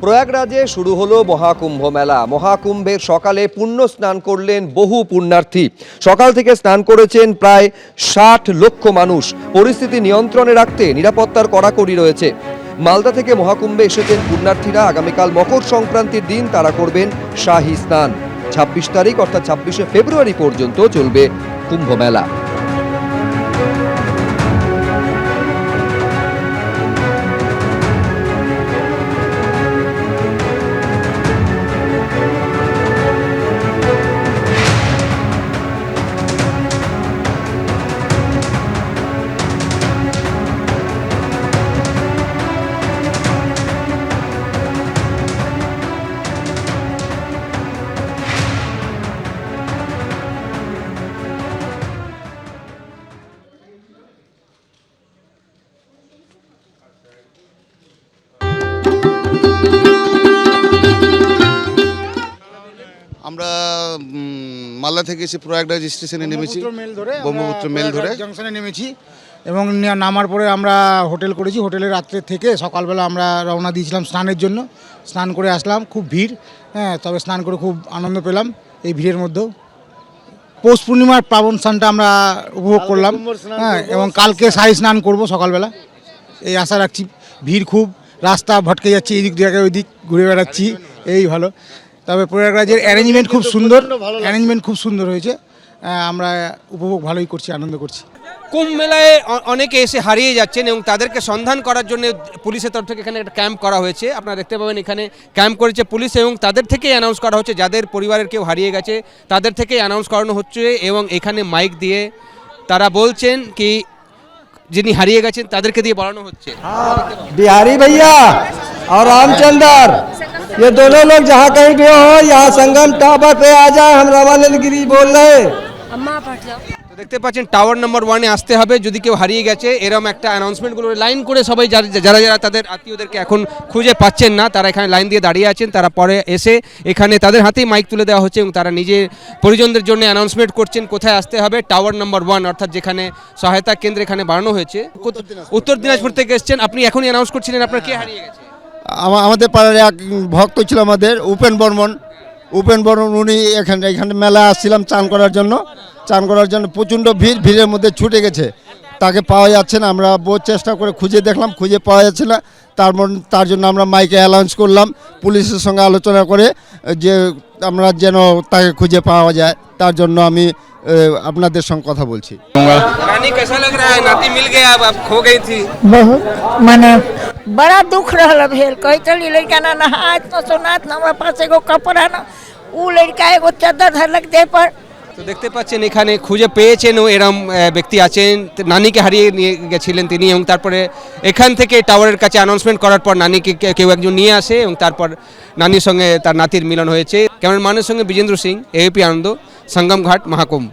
প্রয়াগরাজে শুরু হলো মহাকুম্ভ মেলা। মহাকুম্ভের সকালে পুণ্য স্নান করলেন বহু পুণ্যার্থী। সকাল থেকে স্নান করেছেন প্রায় ৬০ লক্ষ মানুষ। পরিস্থিতি নিয়ন্ত্রণে রাখতে নিরাপত্তার কড়াকড়ি রয়েছে। মালদা থেকে মহাকুম্ভে এসেছেন পুণ্যার্থীরা। আগামীকাল মকর সংক্রান্তির দিন তারা করবেন শাহী স্নান। ২৬ তারিখ অর্থাৎ ২৬শে ফেব্রুয়ারি পর্যন্ত চলবে কুম্ভ মেলা। আমরা মালদা থেকে এসে প্রয়াগরাজ স্টেশনে নেমেছি, ব্রহ্মপুত্র মেল ধরে জংশনে নেমেছি এবং নামার পরে আমরা হোটেল করেছি। হোটেলে রাত্রে থেকে সকালবেলা আমরা রওনা দিয়েছিলাম স্নানের জন্য। স্নান করে আসলাম, খুব ভিড়। তবে স্নান করে খুব আনন্দ পেলাম এই ভিড়ের মধ্যেও। পৌষ পূর্ণিমার পাবন স্নানটা আমরা উপভোগ করলাম এবং কালকে শাহী স্নান করব সকালবেলা, এই আশা রাখছি। ভিড় খুব, রাস্তা ভটকে যাচ্ছি, এই দিক থেকে ওই দিক ঘুরে বেড়াচ্ছি, এই ভালো। তবে প্রয়াগরাজের অ্যারেঞ্জমেন্ট খুব সুন্দর হয়েছে। আমরা উপভোগ ভালোই করছি, আনন্দ করছি। কুম্ভ মেলায় অনেকে এসে হারিয়ে যাচ্ছেন এবং তাদেরকে সন্ধান করার জন্য পুলিশের তরফ থেকে এখানে একটা ক্যাম্প করা হয়েছে। আপনারা দেখতে পাবেন এখানে ক্যাম্প করেছে পুলিশ এবং তাদের থেকেই অ্যানাউন্স করা হচ্ছে, যাদের পরিবারের কেউ হারিয়ে গেছে তাদের থেকেই অ্যানাউন্স করানো হচ্ছে এবং এখানে মাইক দিয়ে তারা বলছেন কি যিনি হারিয়ে গেছেন তাদেরকে দিয়ে বলানো হচ্ছে। बिहारी भैया और रामचंद्र, ये दोनों लोग जहाँ कहीं भी हो, यहाँ संगम टावर पे आ जाए। हम रमानंद गिरी बोल रहे हैं। তো দেখতে পাচ্ছেন টাওয়ার নম্বর 1-এ আসতে হবে যদি কেউ হারিয়ে গেছে। এরকম একটা অ্যানাউন্সমেন্টগুলো লাইন করে সবাই যারা যারা তাদের আত্মীয়দেরকে এখন খুঁজে পাচ্ছেন না তারা এখানে লাইন দিয়ে দাঁড়িয়ে আছেন। তারা পরে এসে এখানে তাদের হাতেই মাইক তুলে দেওয়া হচ্ছে এবং তারা নিজে পরিজনদের জন্য অ্যানাউন্সমেন্ট করছেন কোথায় আসতে হবে। টাওয়ার নম্বর 1 অর্থাৎ যেখানে সহায়তা কেন্দ্র এখানে বানানো হয়েছে। উত্তর দিনাজপুর থেকে এসেছেন আপনি, এখনই অ্যানাউন্স করছিলেন আপনার কে হারিয়ে গেছে? আমাদের পাড়ার এক ভক্ত ছিল আমাদের উপেন বর্মন, উনি এখানে মেলা আসছিলাম চান করার জন্য প্রচণ্ড ভিড়ের মধ্যে ছুটে গেছে, তাকে পাওয়া যাচ্ছে না। আমরা বহু চেষ্টা করে খুঁজে দেখলাম, খুঁজে পাওয়া যাচ্ছে না। তার জন্য আমরা মাইকে অ্যানাউন্স করলাম, পুলিশের সঙ্গে আলোচনা করে যে আমরা যেন তাকে খুঁজে পাওয়া যায়। তার জন্য আমি আপনাদের সঙ্গে কথা বলছি। रानी कैसा लग रहा है? नाती मिल गया, अब खो गई थी। बहुत माने बड़ा दुख रहल भेल। कही चली लड़का ना नहात न सोनात न हमारा पास एगो कपड़ा न, उ लड़का एगो चादर धरलक देह पर। তো দেখতে পাচ্ছেন এখানে খুঁজে পেয়েছেন ও এরম ব্যক্তি আছেন, নানিকে হারিয়ে নিয়ে গেছিলেন তিনি এবং তারপরে এখান থেকে টাওয়ারের কাছে অ্যানাউন্সমেন্ট করার পর নানিকে কেউ একজন নিয়ে আসে এবং তারপর নানির সঙ্গে তার নাতির মিলন হয়েছে। ক্যামেরার মানের সঙ্গে বিজেন্দ্র সিং, এবিপি আনন্দ, সঙ্গম ঘাট, মহাকুম্ভ।